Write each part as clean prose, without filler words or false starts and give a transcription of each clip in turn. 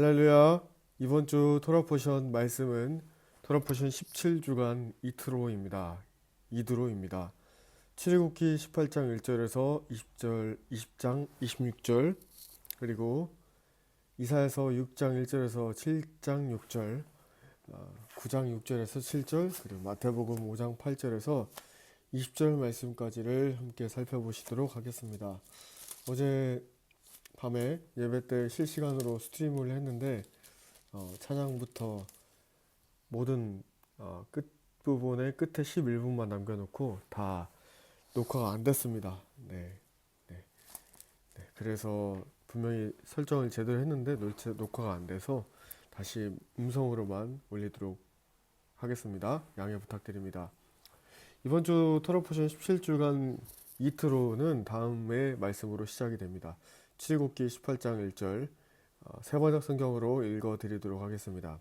할렐루야. 이번 주 토라포션 말씀은 토라포션 17주간 이드로입니다. 출애굽기 18장 1절에서 20장 26절, 그리고 이사야서 6장 1절에서 7장 6절, 9장 6절에서 7절, 그리고 마태복음 5장 8절에서 20절 말씀까지를 함께 살펴보시도록 하겠습니다. 어제 밤에 예배 때 실시간으로 스트리밍을 했는데 찬양부터 모든 끝부분에 끝에 11분만 남겨놓고 다 녹화가 안 됐습니다. 네. 그래서 분명히 설정을 제대로 했는데 녹화가 안 돼서 다시 음성으로만 올리도록 하겠습니다. 양해 부탁드립니다. 이번 주 토라포션 17주간 이트로는 다음의 말씀으로 시작이 됩니다. 출애굽기 18장 1절 세번역 성경으로 읽어드리도록 하겠습니다.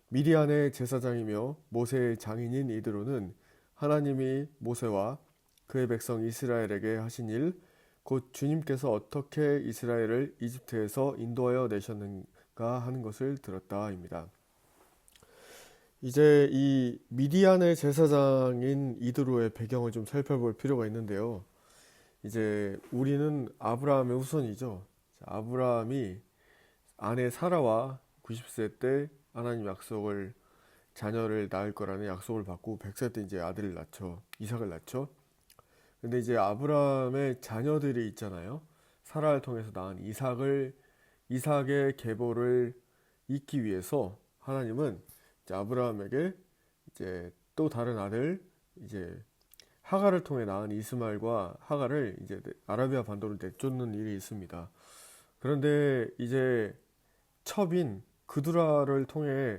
미디안의 제사장이며 모세의 장인인 이드로는 하나님이 모세와 그의 백성 이스라엘에게 하신 일, 곧 주님께서 어떻게 이스라엘을 이집트에서 인도하여 내셨는가 하는 것을 들었다입니다. 이제 이 미디안의 제사장인 이드로의 배경을 좀 살펴볼 필요가 있는데요. 이제 우리는 아브라함의 후손이죠. 아브라함이 아내 사라와 90세 때 하나님 자녀를 낳을 거라는 약속을 받고 100세 때 이제 아들을 낳죠. 이삭을 낳죠. 근데 이제 아브라함의 자녀들이 있잖아요. 사라를 통해서 낳은 이삭의 계보를 잇기 위해서 하나님은 이제 아브라함에게 이제 또 다른 아들, 이제 하갈을 통해 낳은 이스마엘과 하갈을 이제 아라비아 반도를 내쫓는 일이 있습니다. 그런데 이제 첩인 그두라를 통해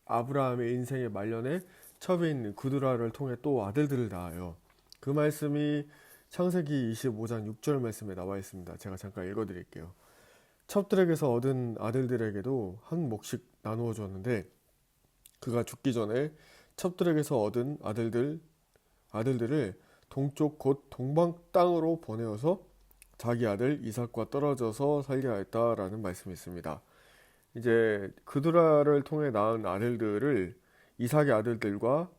아브라함의 인생의 말년에 첩인 그두라를 통해 또 아들들을 낳아요. 그 말씀이 창세기 25장 6절 말씀에 나와 있습니다. 제가 잠깐 읽어드릴게요. 첩들에게서 얻은 아들들에게도 한 몫씩 나누어 줬는데 그가 죽기 전에 첩들에게서 얻은 아들들을 동쪽 곧 동방 땅으로 보내어서 자기 아들 이삭과 떨어져서 살게 하였다라는 말씀이 있습니다. 이제 그두라를 통해 낳은 아들들을 이삭의 아들들과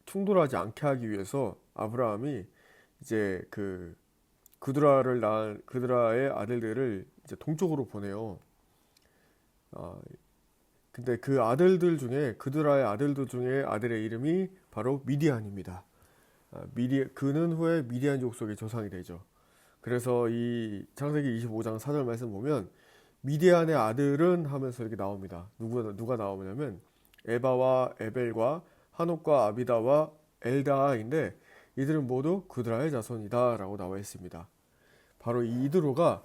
충돌하지 않게 하기 위해서 아브라함이 이제 그두라의 아들들을 이제 동쪽으로 보내요. 근데 그두라의 아들들 중에 아들의 이름이 바로 미디안입니다. 그는 후에 미디안 족속의 조상이 되죠. 그래서 이 창세기 25장 4절 말씀 보면 미디안의 아들은 하면서 이렇게 나옵니다. 누가 나오냐면 에바와 에벨과 하녹과 아비다와 엘다인데 이들은 모두 그드라의 자손이다 라고 나와 있습니다. 바로 이 이드로가,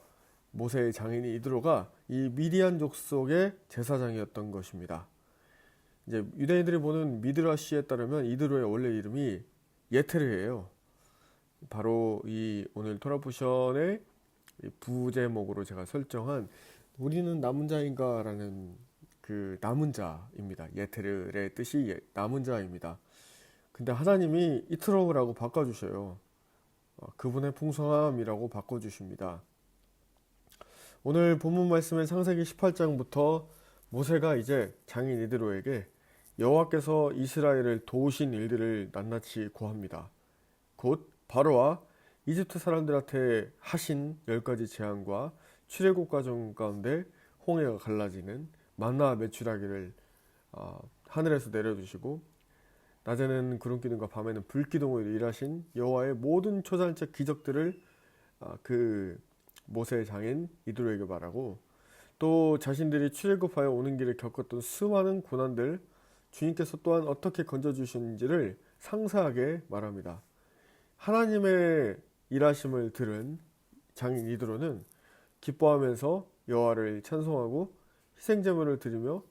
모세의 장인이 이드로가 이 미디안 족속의 제사장이었던 것입니다. 이제 유대인들이 보는 미드라시에 따르면 이드로의 원래 이름이 예테르예요. 바로 이 오늘 토라포션의 부제목으로 제가 설정한 우리는 남은 자인가 라는 그 남은 자입니다. 예테르의 뜻이 남은 자입니다. 근데 하나님이 이트로라고 바꿔주셔요. 그분의 풍성함이라고 바꿔주십니다. 오늘 본문 말씀의 창세기 18장부터 모세가 이제 장인 이드로에게 여호와께서 이스라엘을 도우신 일들을 낱낱이 고합니다. 곧 바로와 이집트 사람들한테 하신 10가지 재앙과 출애굽 과정 가운데 홍해가 갈라지는 만나 매출하기를 하늘에서 내려주시고 낮에는 구름 기둥과 밤에는 불 기둥으로 일하신 여호와의 모든 초자연적 기적들을 그 모세의 장인 이드로에게 말하고 또 자신들이 출애굽하여 오는 길에 겪었던 수많은 고난들 주님께서 또한 어떻게 건져주셨는지를 상세하게 말합니다. 하나님의 일하심을 들은 장인 이드로는 기뻐하면서 여호와를 찬송하고 희생제물을 드리며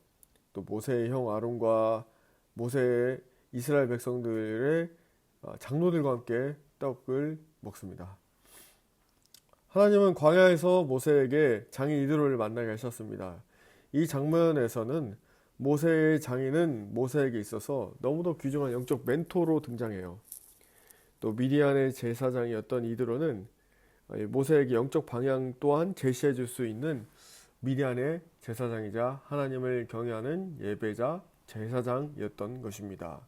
또 모세의 형 아론과 모세의 이스라엘 백성들의 장로들과 함께 떡을 먹습니다. 하나님은 광야에서 모세에게 장인 이드로를 만나게 하셨습니다. 이 장면에서는 모세의 장인은 모세에게 있어서 너무도 귀중한 영적 멘토로 등장해요. 또 미디안의 제사장이었던 이드로는 모세에게 영적 방향 또한 제시해 줄 수 있는 미디안의 제사장이자 하나님을 경외하는 예배자 제사장이었던 것입니다.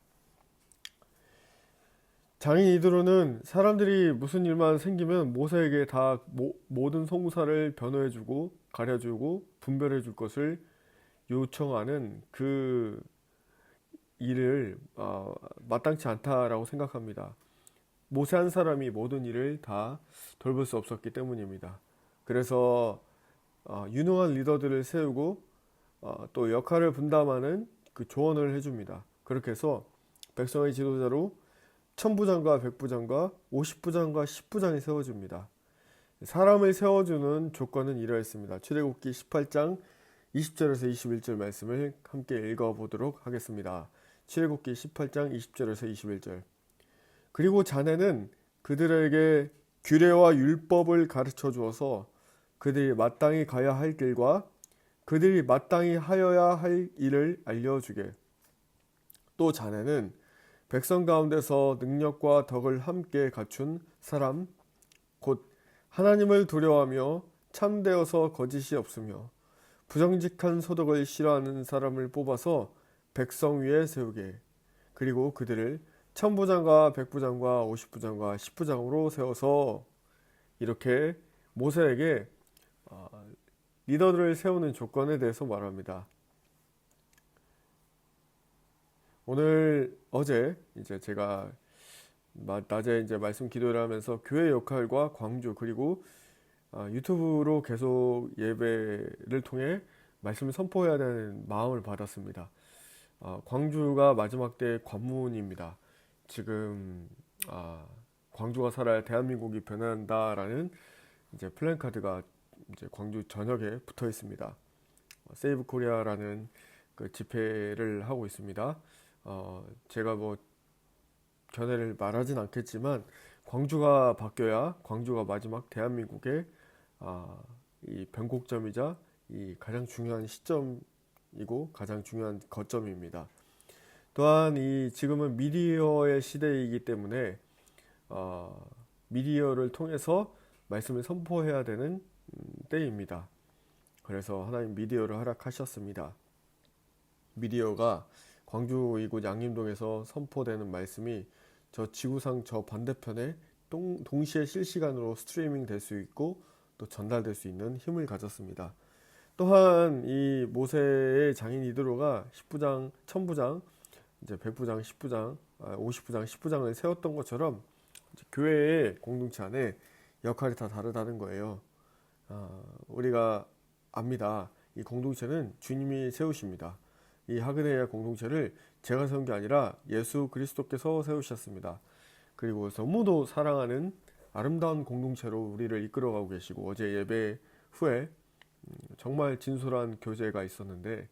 장인 이드로는 사람들이 무슨 일만 생기면 모세에게 다 모든 송사를 변호해주고 가려주고 분별해줄 것을 요청하는 그 일을 마땅치 않다라고 생각합니다. 모세 한 사람이 모든 일을 다 돌볼 수 없었기 때문입니다. 그래서 유능한 리더들을 세우고 또 역할을 분담하는 그 조언을 해줍니다. 그렇게 해서 백성의 지도자로 천부장과 백부장과 50부장과 10부장이 세워집니다. 사람을 세워주는 조건은 이러했습니다. 출애굽기 18장 20절에서 21절 말씀을 함께 읽어보도록 하겠습니다. 출애굽기 18장 20절에서 21절. 그리고 자네는 그들에게 규례와 율법을 가르쳐 주어서 그들이 마땅히 가야 할 길과 그들이 마땅히 하여야 할 일을 알려주게. 또 자네는 백성 가운데서 능력과 덕을 함께 갖춘 사람, 곧 하나님을 두려워하며 참되어서 거짓이 없으며 부정직한 소득을 싫어하는 사람을 뽑아서 백성 위에 세우게. 그리고 그들을 천부장과 백부장과 50부장과 10부장으로 세워서 이렇게 모세에게 리더들을 세우는 조건에 대해서 말합니다. 어제 이제 제가 낮에 이제 말씀 기도를 하면서 교회 역할과 광주 그리고 유튜브로 계속 예배를 통해 말씀을 선포해야 되는 마음을 받았습니다. 광주가 마지막 때 관문입니다. 지금 광주가 살아야 대한민국이 변한다라는 이제 플랜카드가 이제 광주 전역에 붙어 있습니다. 세이브 코리아라는 그 집회를 하고 있습니다. 제가 뭐 견해를 말하진 않겠지만 광주가 바뀌어야 광주가 마지막 대한민국의 이 변곡점이자 이 가장 중요한 시점이고 가장 중요한 거점입니다. 또한 이 지금은 미디어의 시대이기 때문에 미디어를 통해서 말씀을 선포해야 되는 때입니다. 그래서 하나님 미디어를 허락하셨습니다. 미디어가 광주 이곳 양림동에서 선포되는 말씀이 저 지구상 저 반대편에 동시에 실시간으로 스트리밍 될 수 있고 또 전달될 수 있는 힘을 가졌습니다. 또한 이 모세의 장인 이드로가 10부장, 1000부장, 이제 100부장, 10부장, 50부장, 10부장을 세웠던 것처럼 교회의 공동체 안에 역할이 다 다르다는 거예요. 우리가 압니다. 이 공동체는 주님이 세우십니다. 이 하그네야 공동체를 제가 세운 게 아니라 예수 그리스도께서 세우셨습니다. 그리고 너무도 사랑하는 아름다운 공동체로 우리를 이끌어가고 계시고 어제 예배 후에 정말 진솔한 교제가 있었는데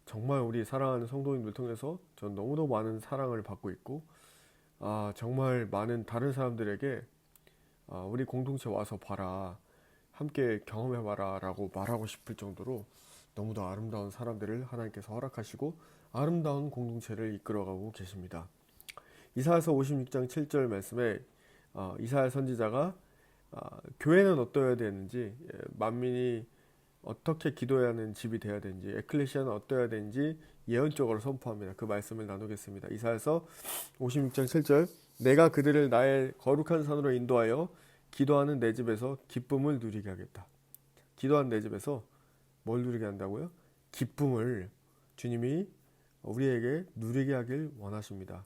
정말 우리 사랑하는 성도님들 통해서 전 너무도 많은 사랑을 받고 있고 정말 많은 다른 사람들에게 우리 공동체 와서 봐라 함께 경험해봐라 라고 말하고 싶을 정도로 너무도 아름다운 사람들을 하나님께서 허락하시고 아름다운 공동체를 이끌어가고 계십니다. 이사야서 56장 7절 말씀에 이사야 선지자가 교회는 어떠해야 되는지 만민이 어떻게 기도해야 하는 집이 되어야 되는지 에클레시아는 어떠해야 되는지 예언적으로 선포합니다. 그 말씀을 나누겠습니다. 이사야서 56장 7절 내가 그들을 나의 거룩한 산으로 인도하여 기도하는 내 집에서 기쁨을 누리게 하겠다. 기도하는 내 집에서 뭘 누리게 한다고요? 기쁨을 주님이 우리에게 누리게 하길 원하십니다.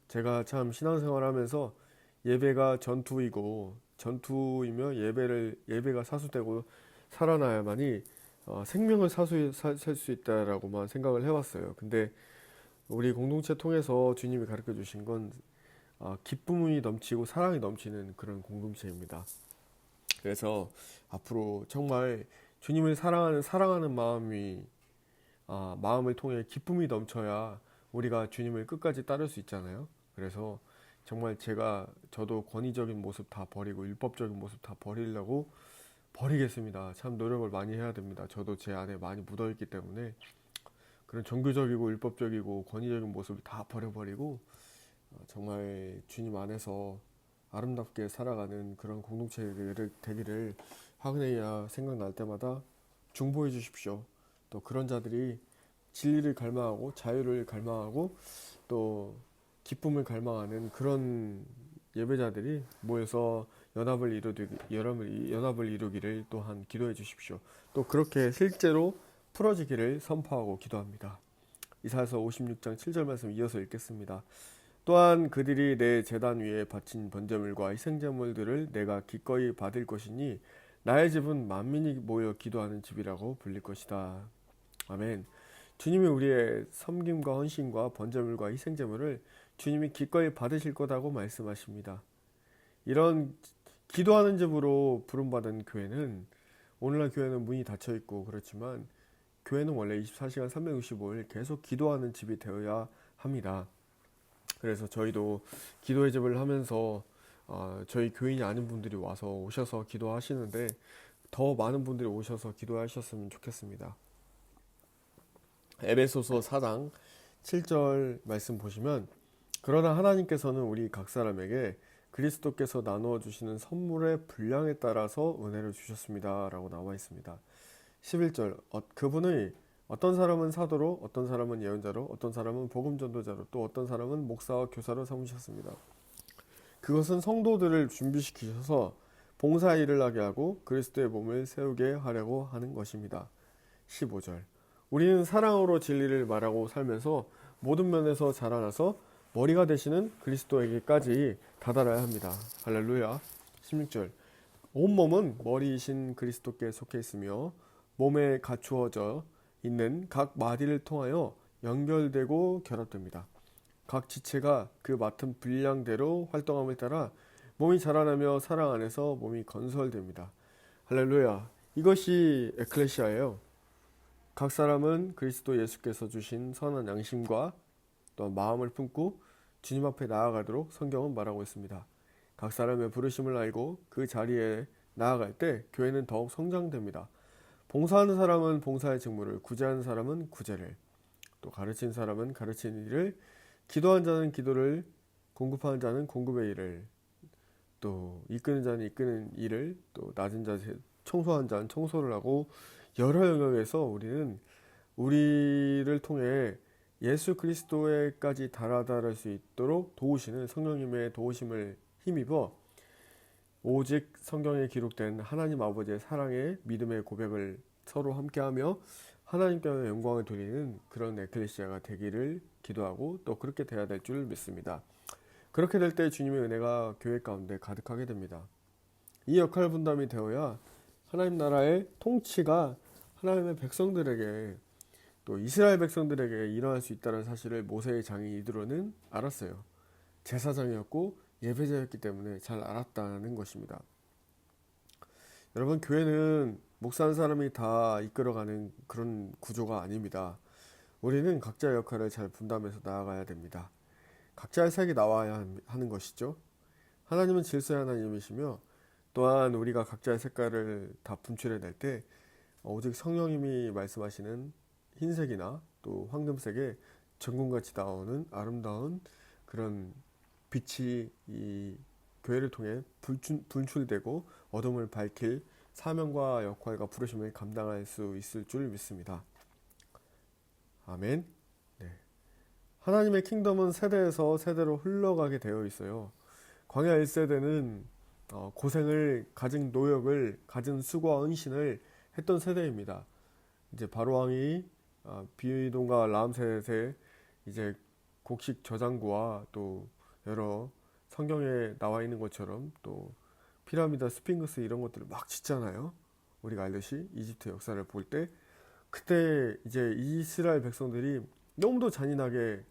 제가 참 신앙생활 하면서 예배가 전투이며 예배가 사수되고 살아나야만이 생명을 살 수 있다라고만 생각을 해왔어요. 근데 우리 공동체 통해서 주님이 가르쳐 주신 건 기쁨이 넘치고 사랑이 넘치는 그런 공동체입니다. 그래서 앞으로 정말 주님을 사랑하는 마음을 통해 기쁨이 넘쳐야 우리가 주님을 끝까지 따를 수 있잖아요. 그래서 정말 저도 권위적인 모습 다 버리고 율법적인 모습 다 버리겠습니다. 참 노력을 많이 해야 됩니다. 저도 제 안에 많이 묻어있기 때문에 그런 종교적이고 율법적이고 권위적인 모습을 다 버려버리고 정말 주님 안에서 아름답게 살아가는 그런 공동체를 되기를 하그네야 생각날 때마다 중보해 주십시오. 또 그런 자들이 진리를 갈망하고 자유를 갈망하고 또 기쁨을 갈망하는 그런 예배자들이 모여서 연합을 이루기를 또한 기도해 주십시오. 또 그렇게 실제로 풀어지기를 선포하고 기도합니다. 이사야서 56장 7절 말씀 이어서 읽겠습니다. 또한 그들이 내 제단 위에 바친 번제물과 희생제물들을 내가 기꺼이 받을 것이니 나의 집은 만민이 모여 기도하는 집이라고 불릴 것이다. 아멘. 주님이 우리의 섬김과 헌신과 번제물과 희생제물을 주님이 기꺼이 받으실 거라고 말씀하십니다. 이런 기도하는 집으로 부름받은 교회는, 오늘날 교회는 문이 닫혀 있고 그렇지만 교회는 원래 24시간 365일 계속 기도하는 집이 되어야 합니다. 그래서 저희도 기도의 집을 하면서 저희 교인이 아닌 분들이 와서 오셔서 기도하시는데 더 많은 분들이 오셔서 기도하셨으면 좋겠습니다. 에베소서 4장 7절 말씀 보시면, 그러나 하나님께서는 우리 각 사람에게 그리스도께서 나누어 주시는 선물의 분량에 따라서 은혜를 주셨습니다 라고 나와 있습니다. 11절, 그분의 어떤 사람은 사도로, 어떤 사람은 예언자로, 어떤 사람은 복음 전도자로, 또 어떤 사람은 목사와 교사로 삼으셨습니다. 그것은 성도들을 준비시키셔서 봉사 일을 하게 하고 그리스도의 몸을 세우게 하려고 하는 것입니다. 15절, 우리는 사랑으로 진리를 말하고 살면서 모든 면에서 자라나서 머리가 되시는 그리스도에게까지 다다라야 합니다. 할렐루야. 16절, 온몸은 머리이신 그리스도께 속해 있으며 몸에 갖추어져 있는 각 마디를 통하여 연결되고 결합됩니다. 각 지체가 그 맡은 분량대로 활동함에 따라 몸이 자라나며 사랑 안에서 몸이 건설됩니다. 할렐루야. 이것이 에클레시아예요. 각 사람은 그리스도 예수께서 주신 선한 양심과 또 마음을 품고 주님 앞에 나아가도록 성경은 말하고 있습니다. 각 사람의 부르심을 알고 그 자리에 나아갈 때 교회는 더욱 성장됩니다. 봉사하는 사람은 봉사의 직무를, 구제하는 사람은 구제를, 또 가르치는 사람은 가르치는 일을, 기도하는 자는 기도를, 공급하는 자는 공급의 일을, 또 이끄는 자는 이끄는 일을, 또 낮은 자, 청소하는 자는 청소를 하고, 여러 영역에서 우리를 통해 예수 그리스도에까지 달아날 수 있도록 도우시는 성령님의 도우심을 힘입어 오직 성경에 기록된 하나님 아버지의 사랑의 믿음의 고백을 서로 함께하며 하나님께 영광을 돌리는 그런 에클레시아가 되기를 기도하고 또 그렇게 돼야 될 줄 믿습니다. 그렇게 될 때 주님의 은혜가 교회 가운데 가득하게 됩니다. 이 역할 분담이 되어야 하나님 나라의 통치가 하나님의 백성들에게, 또 이스라엘 백성들에게 일어날 수 있다는 사실을 모세의 장인 이드로는 알았어요. 제사장이었고 예배자였기 때문에 잘 알았다는 것입니다. 여러분, 교회는 목사하는 사람이 다 이끌어가는 그런 구조가 아닙니다. 우리는 각자의 역할을 잘 분담해서 나아가야 됩니다. 각자의 색이 나와야 하는 것이죠. 하나님은 질서의 하나님이시며 또한 우리가 각자의 색깔을 다 분출해낼 때 오직 성령님이 말씀하시는 흰색이나 또 황금색의 정금같이 나오는 아름다운 그런 빛이 이 교회를 통해 분출되고 어둠을 밝힐 사명과 역할과 부르심을 감당할 수 있을 줄 믿습니다. 아멘. 네. 하나님의 킹덤은 세대에서 세대로 흘러가게 되어 있어요. 광야 1세대는 고생을, 가진 노력을, 가진 수고와 헌신을 했던 세대입니다. 이제 바로왕이 비동과 람셋의 이제 곡식 저장고와 또 여러 성경에 나와 있는 것처럼 또 피라미드, 스핑크스 이런 것들을 막 짓잖아요. 우리가 알듯이 이집트 역사를 볼 때 그때 이제 이스라엘 백성들이 너무도 잔인하게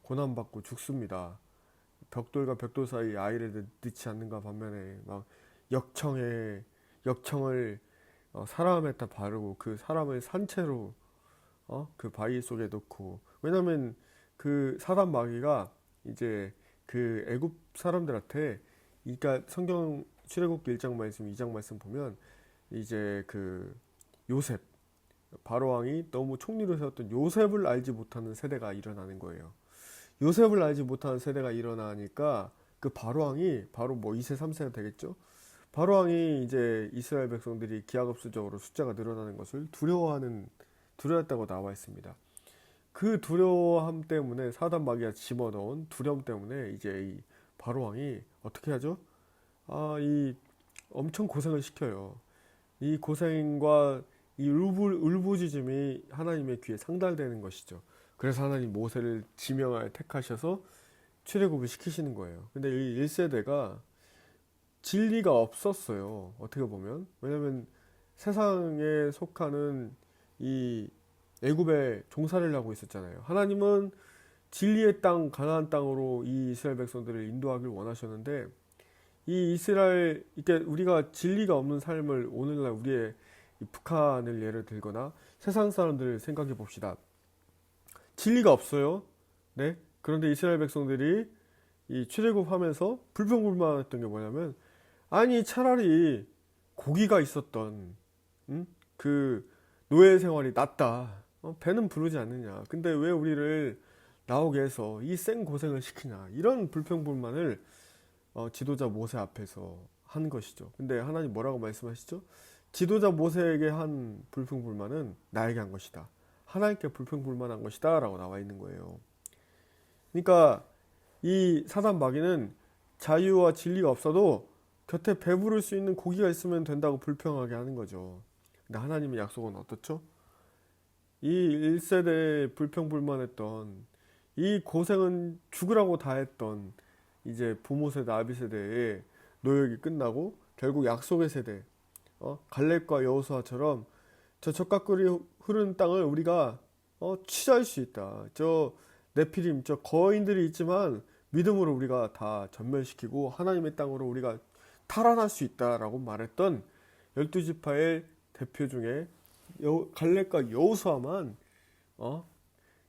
고난받고 죽습니다. 벽돌과 벽돌 사이 아이를 넣지 않는가 반면에 막 역청을 사람에다 바르고 그 사람을 산채로 그 바위 속에 넣고, 왜냐면 그 사단 마귀가 이제 그 애굽 사람들한테, 그러니까 성경 출애굽기 1장 말씀 2장 말씀 보면 이제 그 요셉, 바로왕이 너무 총리로 세웠던 요셉을 알지 못하는 세대가 일어나는 거예요. 요셉을 알지 못하는 세대가 일어나니까 그 바로왕이 바로 뭐 2세 3세가 되겠죠. 바로왕이 이제 이스라엘 백성들이 기하급수적으로 숫자가 늘어나는 것을 두려워했다고 나와 있습니다. 그 두려워함 때문에 사단 마귀가 집어넣은 두려움 때문에 이제 이 바로왕이 어떻게 하죠? 이 엄청 고생을 시켜요. 이 고생과 이 울부짖음이 하나님의 귀에 상달되는 것이죠. 그래서 하나님 모세를 지명하여 택하셔서 출애굽을 시키시는 거예요. 근데 이 1세대가 진리가 없었어요. 어떻게 보면. 왜냐면 세상에 속하는 이 애굽에 종살이를 하고 있었잖아요. 하나님은 진리의 땅, 가나안 땅으로 이 이스라엘 백성들을 인도하길 원하셨는데 이 이스라엘, 이게 우리가 진리가 없는 삶을 오늘날 우리의 이 북한을 예를 들거나 세상 사람들을 생각해 봅시다. 진리가 없어요. 네. 그런데 이스라엘 백성들이 이 출애굽하면서 불평불만했던 게 뭐냐면 아니 차라리 고기가 있었던 그 노예 생활이 낫다. 배는 부르지 않느냐. 근데 왜 우리를 나오게 해서 이 생 고생을 시키냐. 이런 불평불만을 지도자 모세 앞에서 한 것이죠. 근데 하나님 뭐라고 말씀하시죠? 지도자 모세에게 한 불평불만은 나에게 한 것이다. 하나님께 불평불만한 것이다. 라고 나와 있는 거예요. 그러니까 이 사단 마귀는 자유와 진리가 없어도 곁에 배부를 수 있는 고기가 있으면 된다고 불평하게 하는 거죠. 근데 하나님의 약속은 어떻죠? 이 1세대에 불평불만했던 이 고생은 죽으라고 다 했던 이제 부모 세대, 아비 세대의 노역이 끝나고 결국 약속의 세대, 갈렙과 여호수아처럼 저 적각꿀이 흐르는 땅을 우리가 취할 수 있다. 저 네피림, 저 거인들이 있지만 믿음으로 우리가 다 전멸시키고 하나님의 땅으로 우리가 탈환할 수 있다라고 말했던 12지파의 대표 중에 갈렙과 여호수아만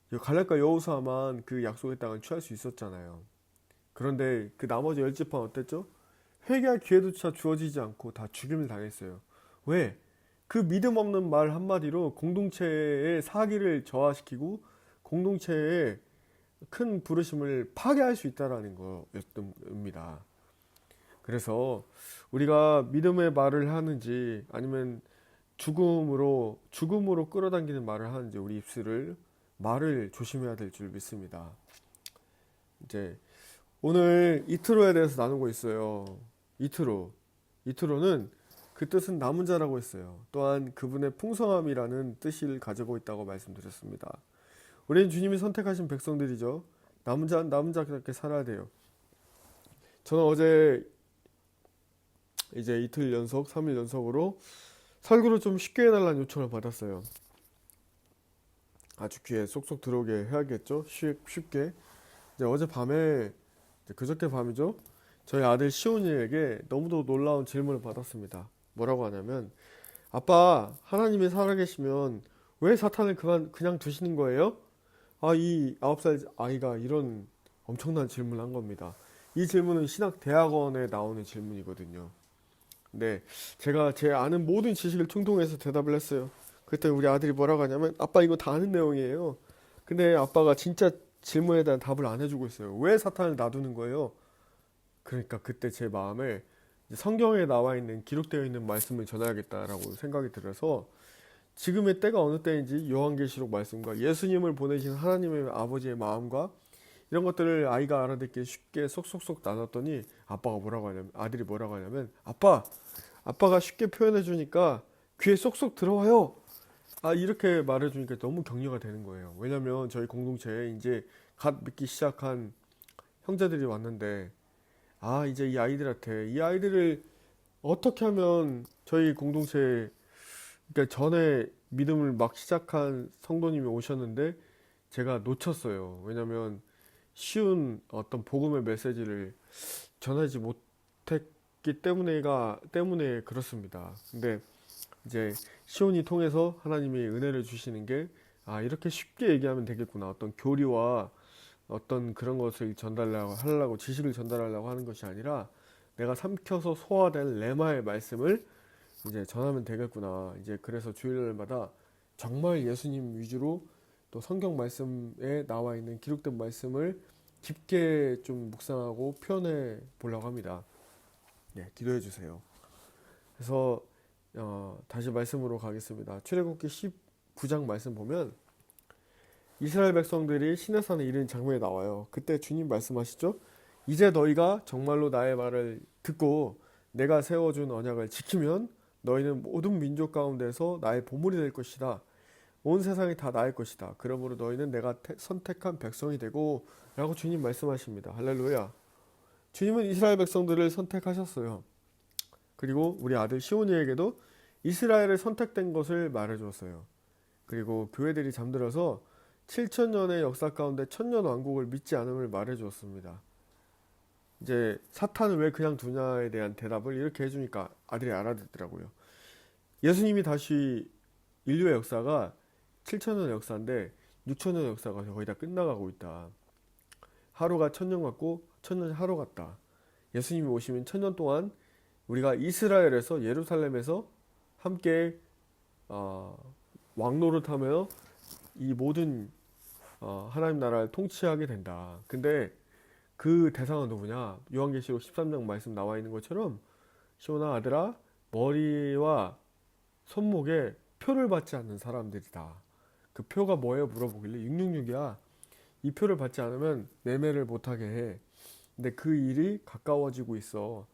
갈렙과 여호수아만 그 약속의 땅을 취할 수 있었잖아요. 그런데 그 나머지 10지파는 어땠죠? 회개할 기회조차 주어지지 않고 다 죽임을 당했어요. 왜? 그 믿음 없는 말 한마디로 공동체의 사기를 저하시키고 공동체의 큰 부르심을 파괴할 수 있다는 거였습니다. 그래서 우리가 믿음의 말을 하는지 아니면 죽음으로 끌어당기는 말을 하는지 우리 입술을 말을 조심해야 될 줄 믿습니다. 이제 오늘 이트로에 대해서 나누고 있어요. 이트로는 그 뜻은 남은 자라고 했어요. 또한 그분의 풍성함이라는 뜻을 가지고 있다고 말씀드렸습니다. 우리는 주님이 선택하신 백성들이죠. 남은 자답게 살아야 돼요. 저는 어제 이제 이틀 연속, 3일 연속으로 설교를 좀 쉽게 해달라는 요청을 받았어요. 아주 귀에 쏙쏙 들어오게 해야겠죠? 쉽게. 이제 어젯밤에, 그저께 밤이죠? 저희 아들 시온이에게 너무도 놀라운 질문을 받았습니다. 뭐라고 하냐면, 아빠, 하나님이 살아계시면 왜 사탄을 그냥 두시는 거예요? 이 9살 아이가 이런 엄청난 질문을 한 겁니다. 이 질문은 신학대학원에 나오는 질문이거든요. 네, 제가 제 아는 모든 지식을 충동해서 대답을 했어요. 그랬더니 우리 아들이 뭐라고 하냐면 아빠 이거 다 아는 내용이에요. 근데 아빠가 진짜 질문에 대한 답을 안 해주고 있어요. 왜 사탄을 놔두는 거예요? 그러니까 그때 제 마음에 성경에 나와 있는 기록되어 있는 말씀을 전해야겠다라고 생각이 들어서 지금의 때가 어느 때인지 요한계시록 말씀과 예수님을 보내신 하나님의 아버지의 마음과 이런 것들을 아이가 알아듣기 쉽게 쏙쏙쏙 나눴더니 아들이 뭐라고 하냐면 아빠가 쉽게 표현해 주니까 귀에 쏙쏙 들어와요. 이렇게 말해 주니까 너무 격려가 되는 거예요. 왜냐면 저희 공동체에 이제 갓 믿기 시작한 형제들이 왔는데 이제 이 아이들을 어떻게 하면 저희 공동체에 그러니까 전에 믿음을 막 시작한 성도님이 오셨는데 제가 놓쳤어요. 왜냐면 쉬운 어떤 복음의 메시지를 전하지 못했기 때문에 그렇습니다. 근데 이제 시온이 통해서 하나님이 은혜를 주시는 게 이렇게 쉽게 얘기하면 되겠구나. 어떤 교리와 어떤 그런 것을 하려고 지식을 전달하려고 하는 것이 아니라 내가 삼켜서 소화된 레마의 말씀을 이제 전하면 되겠구나. 이제 그래서 주일날마다 정말 예수님 위주로 또 성경 말씀에 나와 있는 기록된 말씀을 깊게 좀 묵상하고 표현해 보려고 합니다. 네, 기도해 주세요. 그래서 다시 말씀으로 가겠습니다. 출애굽기 19장 말씀 보면 이스라엘 백성들이 시내산에 이르는 장면이 나와요. 그때 주님 말씀하시죠. 이제 너희가 정말로 나의 말을 듣고 내가 세워준 언약을 지키면 너희는 모든 민족 가운데서 나의 보물이 될 것이다. 온 세상이 다 나의 것이다. 그러므로 너희는 내가 선택한 백성이 되고 라고 주님 말씀하십니다. 할렐루야. 주님은 이스라엘 백성들을 선택하셨어요. 그리고 우리 아들 시온이에게도 이스라엘을 선택된 것을 말해주었어요. 그리고 교회들이 잠들어서 7천년의 역사 가운데 천년 왕국을 믿지 않음을 말해주었습니다. 이제 사탄은 왜 그냥 두냐에 대한 대답을 이렇게 해주니까 아들이 알아듣더라고요. 예수님이 다시 인류의 역사가 7천년 역사인데 6천년 역사가 거의 다 끝나가고 있다. 하루가 천년 같고 천년이 하루 같다. 예수님이 오시면 천년 동안 우리가 이스라엘에서 예루살렘에서 함께 왕노릇하며 이 모든 하나님 나라를 통치하게 된다. 근데 그 대상은 누구냐? 요한계시록 13장 말씀 나와 있는 것처럼 시온아 아들아 머리와 손목에 표를 받지 않는 사람들이다. 그 표가 뭐예요? 물어보길래 666이야. 이 표를 받지 않으면 매매를 못하게 해. 근데 그 일이 가까워지고 있어.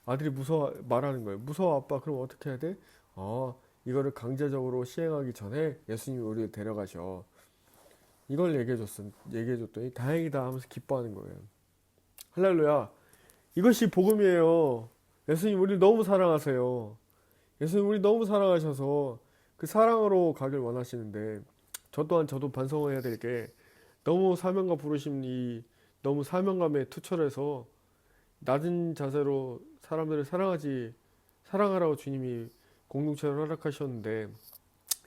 아들이 무서워 말하는 거예요. 무서워 아빠 그럼 어떻게 해야 돼? 이거를 강제적으로 시행하기 전에 예수님이 우리를 데려가셔. 이걸 얘기해줬더니 다행이다 하면서 기뻐하는 거예요. 할렐루야. 이것이 복음이에요. 예수님 우리 너무 사랑하세요. 예수님 우리 너무 사랑하셔서 그 사랑으로 가길 원하시는데 저도 반성을 해야 될 게 너무 사명감 부르심이 너무 사명감에 투철해서 낮은 자세로 사람들을 사랑하라고 주님이 공동체를 허락하셨는데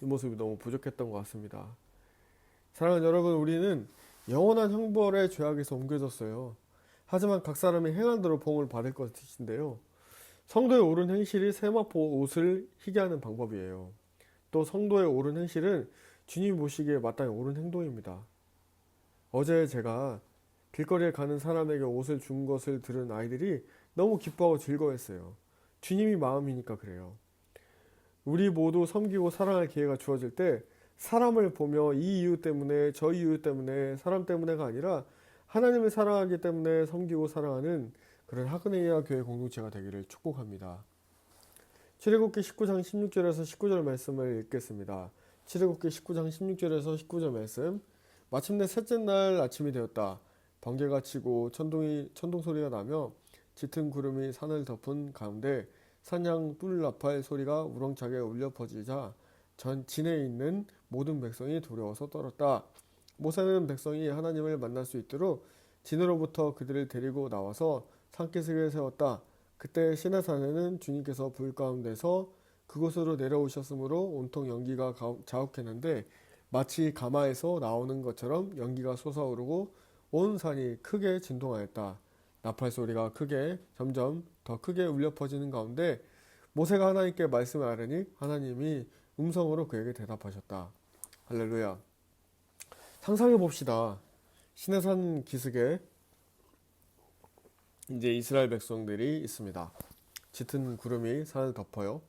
이 모습이 너무 부족했던 것 같습니다. 사랑하는 여러분, 우리는 영원한 형벌의 죄악에서 옮겨졌어요. 하지만 각 사람이 행한 대로 봉을 받을 것인데요. 성도의 옳은 행실이 세마포 옷을 희게 하는 방법이에요. 또 성도의 옳은 행실은 주님 보시기에 마땅히 옳은 행동입니다. 어제 제가 길거리에 가는 사람에게 옷을 준 것을 들은 아이들이 너무 기뻐하고 즐거워했어요. 주님이 마음이니까 그래요. 우리 모두 섬기고 사랑할 기회가 주어질 때 사람을 보며 이 이유 때문에 저 이유 때문에 사람 때문에가 아니라 하나님을 사랑하기 때문에 섬기고 사랑하는 그런 하그네이아 교회 공동체가 되기를 축복합니다. 출애굽기 19장 16절에서 19절 말씀을 읽겠습니다. 출애굽기 19장 16절에서 19절 말씀. 마침내 셋째 날 아침이 되었다. 번개가 치고 천둥 소리가 나며 짙은 구름이 산을 덮은 가운데 산양 뿔나팔 소리가 우렁차게 울려 퍼지자 진에 있는 모든 백성이 두려워서 떨었다. 모세는 백성이 하나님을 만날 수 있도록 진으로부터 그들을 데리고 나와서 산기슭에 세웠다. 그때 시내산에는 주님께서 불 가운데서 그곳으로 내려오셨으므로 온통 연기가 자욱했는데 마치 가마에서 나오는 것처럼 연기가 솟아오르고 온 산이 크게 진동하였다. 나팔 소리가 점점 더 크게 울려 퍼지는 가운데 모세가 하나님께 말씀하려니 하나님이 음성으로 그에게 대답하셨다. 할렐루야. 상상해 봅시다. 시내산 기슭에 이제 이스라엘 백성들이 있습니다. 짙은 구름이 산을 덮어요.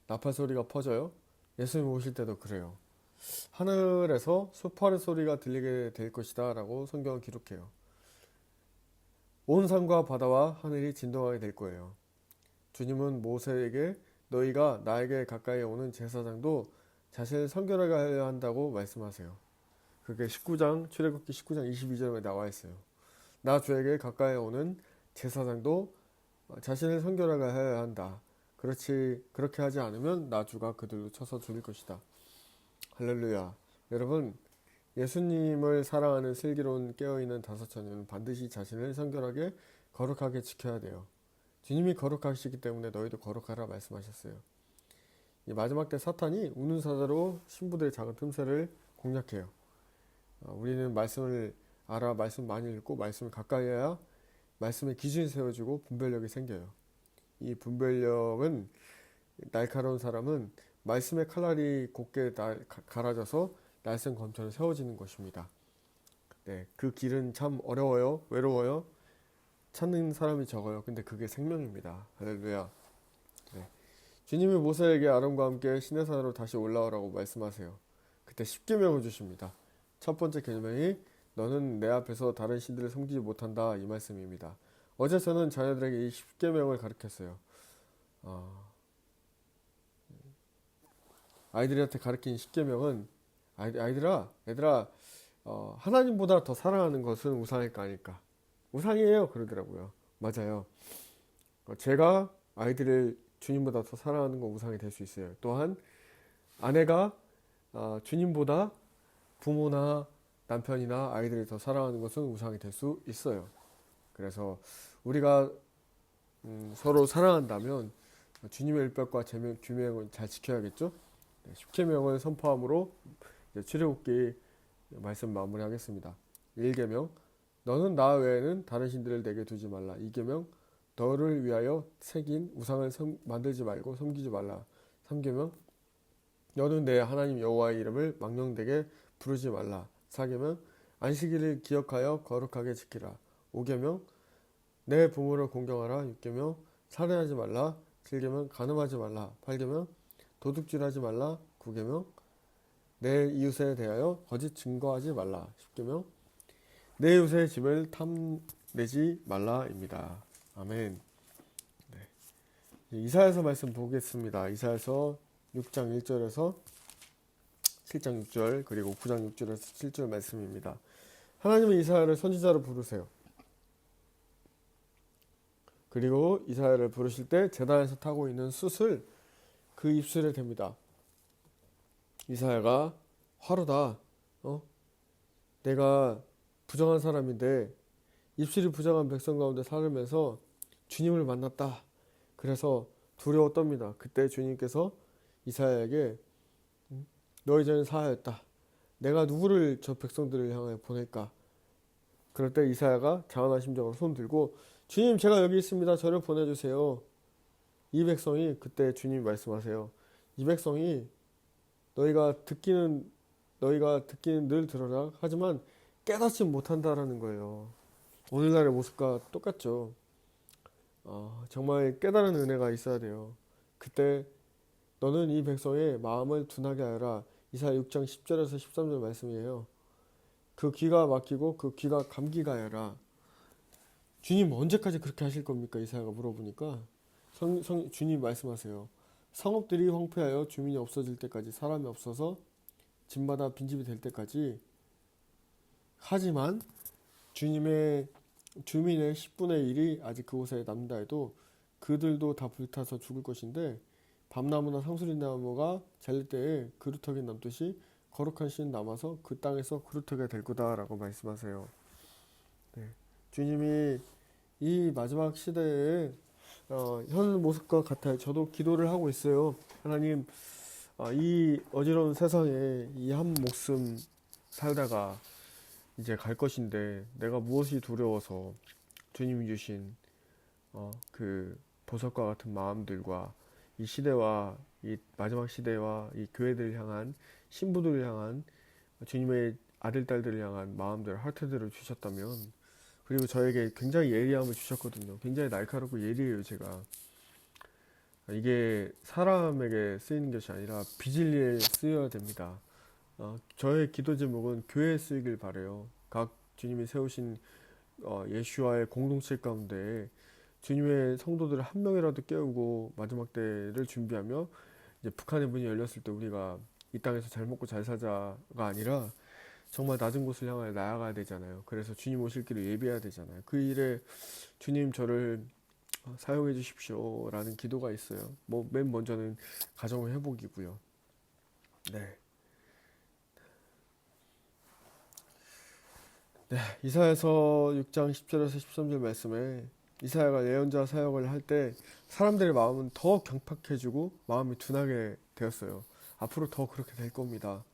나팔 소리가 퍼져요. 예수님 오실 때도 그래요. 하늘에서 소파의 소리가 들리게 될 것이다 라고 성경은 기록해요. 온 산과 바다와 하늘이 진동하게 될 거예요. 주님은 모세에게 너희가 나에게 가까이 오는 제사장도 자신을 성결하게 하려 한다고 말씀하세요. 그게 출애굽기 19장 22절에 나와 있어요. 나 주에게 가까이 오는 제사장도 자신을 성결하게 해야 한다. 그렇게 하지 않으면 나 주가 그들로 쳐서 죽일 것이다. 할렐루야. 여러분, 예수님을 사랑하는 슬기로운 깨어있는 다섯처녀는 반드시 자신을 성결하게 거룩하게 지켜야 돼요. 주님이 거룩하시기 때문에 너희도 거룩하라 말씀하셨어요. 이 마지막 때 사탄이 우는 사자로 신부들의 작은 틈새를 공략해요. 우리는 말씀을 알아 말씀 많이 읽고 말씀을 가까이 해야 말씀의 기준이 세워지고 분별력이 생겨요. 이 분별력은 날카로운 사람은 말씀의 칼날이 곱게 갈아져서 날쌘 검처럼 세워지는 것입니다. 네, 그 길은 참 어려워요. 외로워요. 찾는 사람이 적어요. 근데 그게 생명입니다. 할렐루야. 네. 주님이 모세에게 아론과 함께 시내산으로 다시 올라오라고 말씀하세요. 그때 10계명을 주십니다. 첫 번째 계명이 너는 내 앞에서 다른 신들을 섬기지 못한다 이 말씀입니다. 어제 저는 자녀들에게 이 10계명을 가르쳤어요. 아이들한테 가르친 10계명은 아이들아 얘들아 하나님보다 더 사랑하는 것은 우상일 거 아닐까. 우상이에요 그러더라고요. 맞아요. 제가 아이들을 주님보다 더 사랑하는 건 우상이 될 수 있어요. 또한 아내가 주님보다 부모나 남편이나 아이들을 더 사랑하는 것은 우상이 될 수 있어요. 그래서 우리가 서로 사랑한다면 주님의 율법과 규명을 잘 지켜야겠죠? 10계명을 선포함으로 출애굽기 말씀 마무리하겠습니다. 1계명 너는 나 외에는 다른 신들을 내게 두지 말라. 2계명 너를 위하여 새긴 우상을 만들지 말고 섬기지 말라. 3계명 너는 내 하나님 여호와의 이름을 망령되게 부르지 말라. 4계명 안식일을 기억하여 거룩하게 지키라. 5계명 내 부모를 공경하라. 6계명 살인하지 말라. 7계명 간음하지 말라. 8계명 도둑질하지 말라. 9계명 내 이웃에 대하여 거짓 증거하지 말라. 10계명 내 이웃의 집을 탐내지 말라입니다. 아멘. 네. 이사야서 말씀 보겠습니다. 이사야서 6장 1절에서 7장 6절 그리고 9장 6절에서 7절 말씀입니다. 하나님은 이사야를 선지자로 부르세요. 그리고 이사야를 부르실 때 제단에서 타고 있는 숯을 그 입술에 댑니다. 이사야가 화로다. 내가 부정한 사람인데 입술이 부정한 백성 가운데 살면서 주님을 만났다. 그래서 두려워 떱니다. 그때 주님께서 이사야에게 너희 전에 사하였다. 내가 누구를 저 백성들을 향해 보낼까? 그럴 때 이사야가 자원한 심정으로 손 들고 주님 제가 여기 있습니다. 저를 보내주세요. 이 백성이 그때 주님이 말씀하세요. 이 백성이 너희가 듣기는 늘 들어라. 하지만 깨닫지 못한다라는 거예요. 오늘날의 모습과 똑같죠. 정말 깨달은 은혜가 있어야 돼요. 그때 너는 이 백성의 마음을 둔하게 하여라. 이사야 6장 10절에서 13절 말씀이에요. 그 귀가 막히고 그 귀가 감기가 하여라. 주님 언제까지 그렇게 하실 겁니까? 이사야가 물어보니까 주님 말씀하세요. 성읍들이 황폐하여 주민이 없어질 때까지 사람이 없어서 집마다 빈집이 될 때까지 하지만 주님의 주민의 10분의 1이 아직 그곳에 남는다 해도 그들도 다 불타서 죽을 것인데 밤나무나 상수리나무가 잘릴 때에 그루터기 남듯이 거룩한 신 남아서 그 땅에서 그루터기가 될 거다라고 말씀하세요. 네. 주님이 이 마지막 시대에 현 모습과 같아요. 저도 기도를 하고 있어요. 하나님, 이 어지러운 세상에 이 한 목숨 살다가 이제 갈 것인데 내가 무엇이 두려워서 주님이 주신 그 보석과 같은 마음들과 이 시대와 이 마지막 시대와 이 교회들을 향한 신부들을 향한 주님의 아들 딸들을 향한 마음들 하트들을 주셨다면 그리고 저에게 굉장히 예리함을 주셨거든요. 굉장히 날카롭고 예리해요. 제가 이게 사람에게 쓰이는 것이 아니라 빚을 일에 쓰여야 됩니다. 저의 기도 제목은 교회에 쓰이길 바래요. 각 주님이 세우신 예수와의 공동체 가운데 주님의 성도들을 한 명이라도 깨우고 마지막 때를 준비하며 이제 북한의 문이 열렸을 때 우리가 이 땅에서 잘 먹고 잘 살자가 아니라 정말 낮은 곳을 향하여 나아가야 되잖아요. 그래서 주님 오실 길을 예비해야 되잖아요. 그 일에 주님 저를 사용해 주십시오 라는 기도가 있어요. 맨 먼저는 가정 회복이고요. 네. 네, 이사야서 6장 10절에서 13절 말씀에 이사야가 예언자 사역을 할 때 사람들의 마음은 더 경팍해지고 마음이 둔하게 되었어요. 앞으로 더 그렇게 될 겁니다.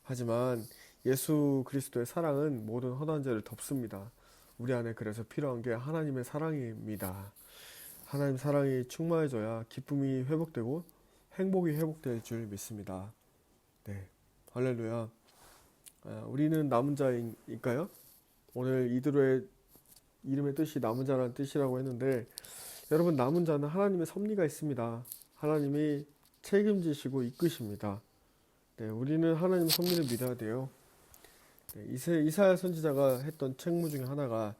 하지만 예수 그리스도의 사랑은 모든 허다한 죄를 덮습니다. 우리 안에 그래서 필요한 게 하나님의 사랑입니다. 하나님 사랑이 충만해져야 기쁨이 회복되고 행복이 회복될 줄 믿습니다. 네, 할렐루야. 우리는 남은 자일까요? 오늘 이드로의 이름의 뜻이 남은 자라는 뜻이라고 했는데 여러분 남은 자는 하나님의 섭리가 있습니다. 하나님이 책임지시고 이끄십니다. 네, 우리는 하나님 섭리를 믿어야 돼요. 네, 이사야 선지자가 했던 책무 중에 하나가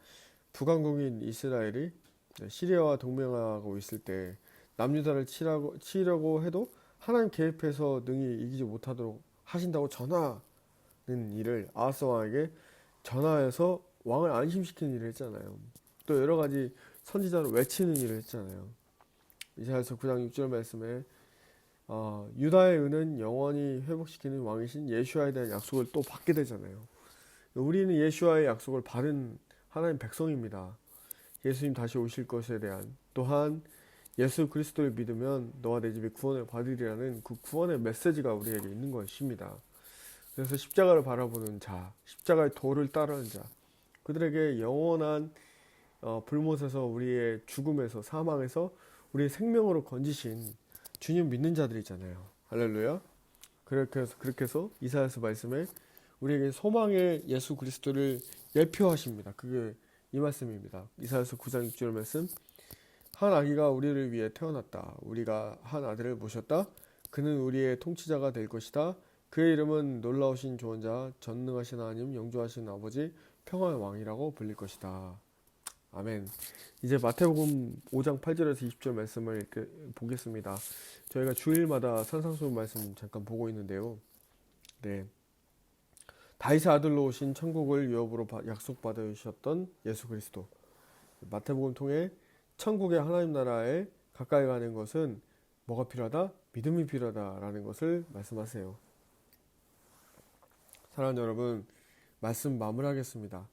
북왕국인 이스라엘이 시리아와 동맹하고 있을 때 남유다를 치려고 해도 하나님 개입해서 능히 이기지 못하도록 하신다고 전하는 일을 아하스 왕에게 전하여서 왕을 안심시키는 일을 했잖아요. 또 여러 가지 선지자로 외치는 일을 했잖아요. 이사야서 9장 6절 말씀에 유다의 은은 영원히 회복시키는 왕이신 예수아에 대한 약속을 또 받게 되잖아요. 우리는 예수아의 약속을 받은 하나님 백성입니다. 예수님 다시 오실 것에 대한, 또한 예수 그리스도를 믿으면 너와 내 집이 구원을 받으리라는 그 구원의 메시지가 우리에게 있는 것입니다. 그래서 십자가를 바라보는 자, 십자가의 도를 따르는 자, 그들에게 영원한 불못에서 우리의 죽음에서 사망에서 우리의 생명으로 건지신 주님 믿는 자들이잖아요. 할렐루야. 그렇게 해서 이사야서 말씀에 우리에게 소망의 예수 그리스도를 예표하십니다. 그게 이 말씀입니다. 이사야서 9장 6절 말씀. 한 아기가 우리를 위해 태어났다. 우리가 한 아들을 모셨다. 그는 우리의 통치자가 될 것이다. 그의 이름은 놀라우신 조언자, 전능하신 하나님, 영주하신 아버지, 평화의 왕이라고 불릴 것이다. 아멘. 이제 마태복음 5장 8절에서 20절 말씀을 이렇게 보겠습니다. 저희가 주일마다 산상수훈 말씀 잠깐 보고 있는데요. 네. 다윗의 아들로 오신 천국을 유업으로 약속받으셨던 예수 그리스도. 마태복음 통해 천국의 하나님 나라에 가까이 가는 것은 뭐가 필요하다? 믿음이 필요하다라는 것을 말씀하세요. 사랑하는 여러분, 말씀 마무리하겠습니다.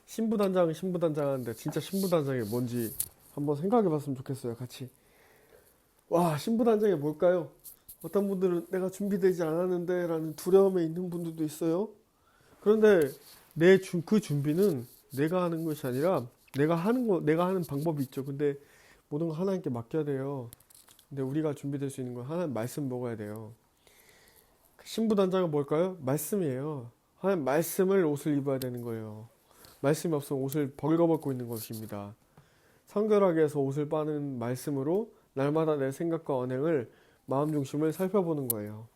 신부단장 하는데 진짜 신부단장이 뭔지 한번 생각해 봤으면 좋겠어요. 같이. 와, 신부단장이 뭘까요? 어떤 분들은 내가 준비되지 않았는데 라는 두려움에 있는 분들도 있어요. 그런데 그 준비는 내가 하는 것이 아니라 내가 하는 방법이 있죠. 근데 모든 거 하나님께 맡겨야 돼요. 근데 우리가 준비될 수 있는 건 하나님 말씀 먹어야 돼요. 신부단장은 뭘까요? 말씀이에요. 하나님 말씀을 옷을 입어야 되는 거예요. 말씀이 없으면 옷을 벌거벗고 있는 것입니다. 성결하게 해서 옷을 빠는 말씀으로 날마다 내 생각과 언행을, 마음 중심을 살펴보는 거예요.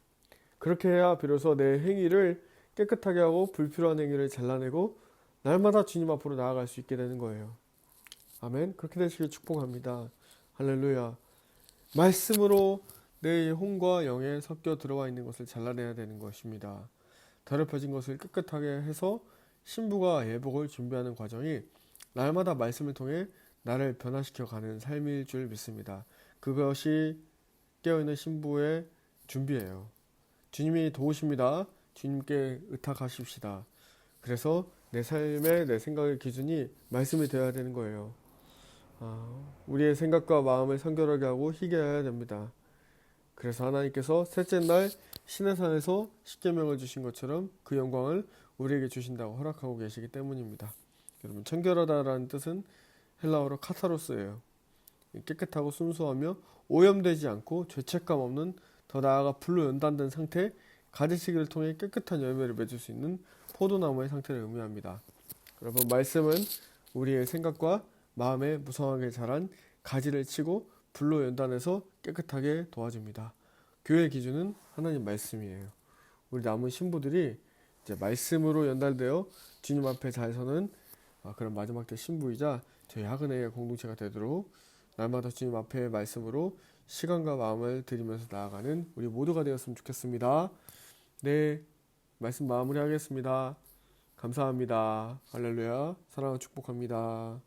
그렇게 해야 비로소 내 행위를 깨끗하게 하고 불필요한 행위를 잘라내고 날마다 주님 앞으로 나아갈 수 있게 되는 거예요. 아멘. 그렇게 되시길 축복합니다. 할렐루야. 말씀으로 내 혼과 영에 섞여 들어와 있는 것을 잘라내야 되는 것입니다. 더럽혀진 것을 깨끗하게 해서 신부가 예복을 준비하는 과정이 날마다 말씀을 통해 나를 변화시켜 가는 삶일 줄 믿습니다. 그것이 깨어있는 신부의 준비예요. 주님이 도우십니다. 주님께 의탁하십시다. 그래서 내 삶의, 내 생각의 기준이 말씀이 되어야 되는 거예요. 우리의 생각과 마음을 성결하게 하고 희게 해야 됩니다. 그래서 하나님께서 셋째 날 시내산에서 십계명을 주신 것처럼 그 영광을 우리에게 주신다고 허락하고 계시기 때문입니다. 여러분, 청결하다라는 뜻은 헬라어로 카타로스예요. 깨끗하고 순수하며 오염되지 않고 죄책감 없는, 더 나아가 불로 연단된 상태, 가지치기를 통해 깨끗한 열매를 맺을 수 있는 포도나무의 상태를 의미합니다. 여러분, 말씀은 우리의 생각과 마음에 무성하게 자란 가지를 치고 불로 연단해서 깨끗하게 도와줍니다. 교회의 기준은 하나님 말씀이에요. 우리 남은 신부들이 이제 말씀으로 연달되어 주님 앞에 잘 서는 그런 마지막 때 신부이자 저희 하그네의 공동체가 되도록 날마다 주님 앞에 말씀으로 시간과 마음을 들이면서 나아가는 우리 모두가 되었으면 좋겠습니다. 네, 말씀 마무리하겠습니다. 감사합니다. 할렐루야. 사랑하고 축복합니다.